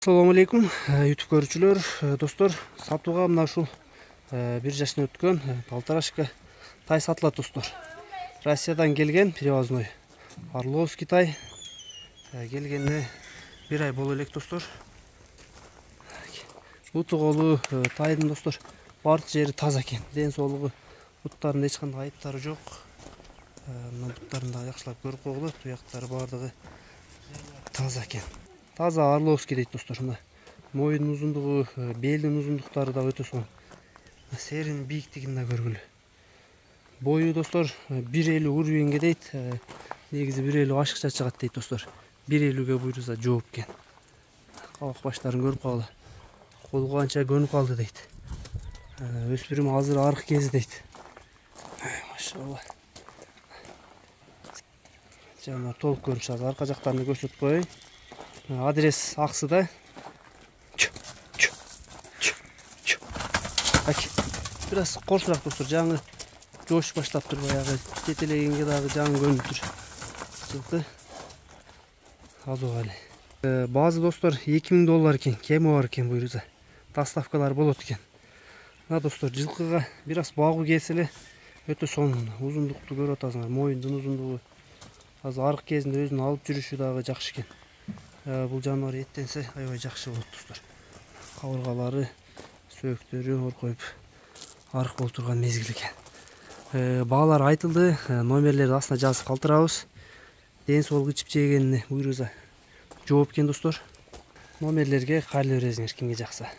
Assalamu алейкум, YouTube көрүүчүлөр, достор, сатууга мына ушул 1 жаштан өткөн полторашка тай сатылат, достор. Россиядан келген привозной Орловский тай. Келгенде 1 ай боло элек, достор. Буту колу тайдын, достор, бардык жери таза экен. Ден соолугу, буттарында эч кандай айыптары жок. Мына буттарын да жакшылап көрүп койгула, туяктары бардыгы таза экен. Таза Орловский дейт, достор. Мойын узундугу, белдин узундуктары да өтө сонун. Серин бийиктигин да көргүлө. Бою, достор, 1.50 уровеньге дейт. Негизи 1.50 ашыкча чыгат дейт, достор. 1.50ге буйруса жооп экен. Кабак баштарын көрүп калгыла. Колго канча көнүп калды дейт. Өспүрүм азыр арык кези дейт. Машалла. Жана толук көрүнүш азыр арка жактарында көрсөтүп коеюн. Адрес Аксыда. Biraz korkurak, dostor. Жаңы жош баштап тур, баягы жетелегенге дагы жаңы көнүп тур. Жылкы азок эле. Базы, достор, $2000 экен, кеми бар экен буйруза. Доставкалар болот экен. Мына, достор, жылкыга biraz багуу келсе эле өтө сонун. Узундукту көрүп атасыңар, моюндун узундугу. Азыр арык кезинде өзүн алып жүрүшү дагы жакшы экен. Бул жаныбар эттенсе аябай жакшы болот, достор. Кабыргалары, сөөктөрү оркоюп арык болуп турган мезгил экен. Баалар айтылды, номерлерди астына жазып калтырабыз. Ден соолугу ичип жегенине буйруза жооп экен, достор. Номерлерге кайрылып бересиңер, кимге жакса.